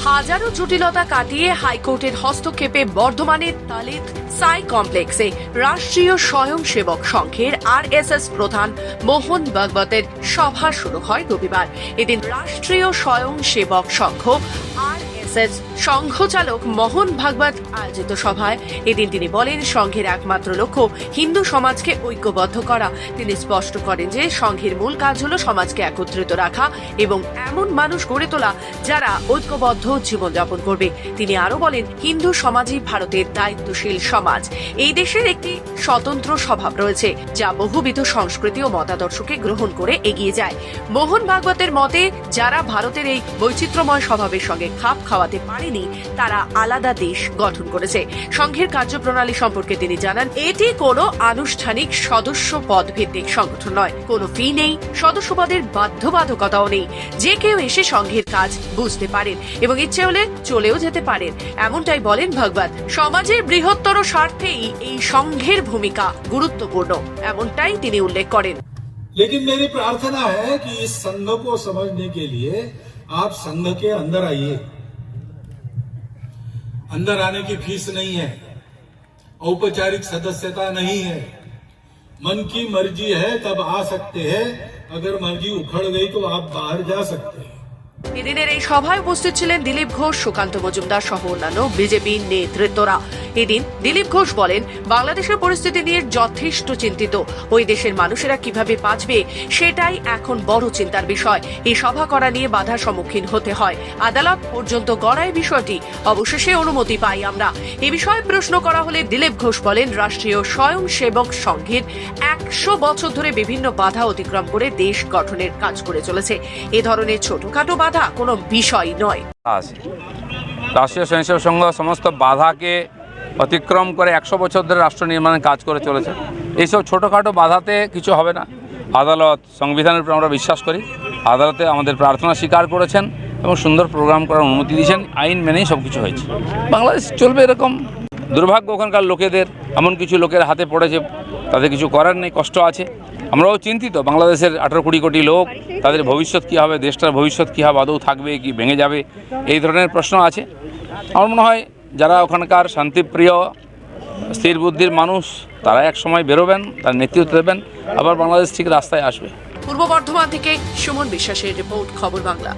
হাজারো জটিলতা কাটিয়ে হাইকোর্টের হস্তক্ষেপে বর্ধমানের তালিত সাই কমপ্লেক্সে রাষ্ট্রীয় স্বয়ংসেবক সংঘের আরএসএস প্রধান মোহন ভাগবতের সভা শুরু হয় রবিবার। এদিন রাষ্ট্রীয় স্বয়ংসেবক সংঘ আরএসএস সংঘচালক মোহন ভাগবত আয়োজিত সভায় এদিন তিনি বলেন, সংঘের একমাত্র লক্ষ্য হিন্দু সমাজকে ঐক্যবদ্ধ করা। তিনি স্পষ্ট করেন যে সংঘের মূল কাজ হল সমাজকে একত্রিত রাখা এবং এমন মানুষ গড়ে তোলা যারা ঐক্যবদ্ধ জীবনযাপন করবে। তিনি আরো বলেন, হিন্দু সমাজই ভারতের দায়িত্বশীল সমাজ। এই দেশের একটি স্বতন্ত্র স্বভাব রয়েছে যা বহুবিধ সংস্কৃতি ও মতাদর্শকে গ্রহণ করে এগিয়ে যায়। মোহন ভাগবতের মতে যারা ভারতের এই বৈচিত্র্যময় স্বভাবের সঙ্গে খাপ খাওয়াতে পারেনি তারা আলাদা দেশ গঠন করেছে। সংঘের কার্যপ্রণালী সম্পর্কে তিনি জানান, এটি কোনো আনুষ্ঠানিক সদস্য পদ ভিত্তিক সংগঠন নয়, কোনো ফি নেই, সদস্যপদের বাধ্যবাধকতাও নেই। যে কেউ এসে সংঘের কাজ বুঝতে পারেন এবং ইচ্ছে হলে চলেও যেতে পারেন, এমনটাই বলেন ভাগবত। সমাজের বৃহত্তর স্বার্থেই এই সংঘের ভূমিকা গুরুত্বপূর্ণ, এমনটাই তিনি উল্লেখ করেন। लेकिन मेरी प्रार्थना है कि इस संघ को समझने के लिए आप संघ के अंदर आइए। अंदर आने की फीस नहीं है, औपचारिक सदस्यता नहीं है, मन की मर्जी है तब आ सकते हैं, अगर मर्जी उखड़ गई तो आप बाहर जा सकते हैं। এদিনের এই সভায় উপস্থিত ছিলেন দিলীপ ঘোষ, সুকান্ত মজুমদার সহ অন্যান্য বিজেপি নেতৃত্বরা। এদিন দিলীপ ঘোষ বলেন, বাংলাদেশের পরিস্থিতি নিয়ে যথেষ্ট চিন্তিত। ওই দেশের মানুষেরা কিভাবে বাঁচবে সেটাই এখন বড় চিন্তার বিষয়। এই সভা করা নিয়ে বাধার সম্মুখীন হতে হয়, আদালত পর্যন্ত গড়ায় বিষয়টি। অবশেষে অনুমতি পাই আমরা। এ বিষয়ে প্রশ্ন করা হলে দিলীপ ঘোষ বলেন, রাষ্ট্রীয় স্বয়ংসেবক সংঘের 100 বছর ধরে বিভিন্ন বাধা অতিক্রম করে দেশ গঠনের কাজ করে চলেছে। এ ধরনের ছোটখাটো বাধা কোনো বিষয় নয়। রাষ্ট্রীয় স্বয়ংসেবক সংঘ সমস্ত বাধাকে অতিক্রম করে 100 বছর ধরে রাষ্ট্র নির্মাণের কাজ করে চলেছে। এইসব ছোটোখাটো বাধাতে কিছু হবে না। আদালত সংবিধানের উপর আমরা বিশ্বাস করি। আদালতে আমাদের প্রার্থনা স্বীকার করেছেন এবং সুন্দর প্রোগ্রাম করার অনুমতি দিয়েছেন। আইন মেনেই সব কিছু হয়েছে। বাংলাদেশ চলবে এরকম। দুর্ভাগ্য ওখানকার লোকেদের, এমন কিছু লোকের হাতে পড়েছে, তাদের কিছু করার নেই, কষ্ট আছে। আমরাও চিন্তিত, বাংলাদেশের 18-20 কোটি লোক, তাদের ভবিষ্যৎ কী হবে, দেশটার ভবিষ্যৎ কী হবে, আদৌ থাকবে কি ভেঙে যাবে, এই ধরনের প্রশ্ন আছে। আমার মনে হয় যারা ওখানকার শান্তিপ্রিয় স্থির বুদ্ধির মানুষ তারা এক সময় বেরোবেন, তার নেতৃত্ব দেবেন, আবার বাংলাদেশ ঠিক রাস্তায় আসবে। পূর্ব বর্ধমান থেকে সুমন বিশ্বাসের রিপোর্ট, খবর বাংলা।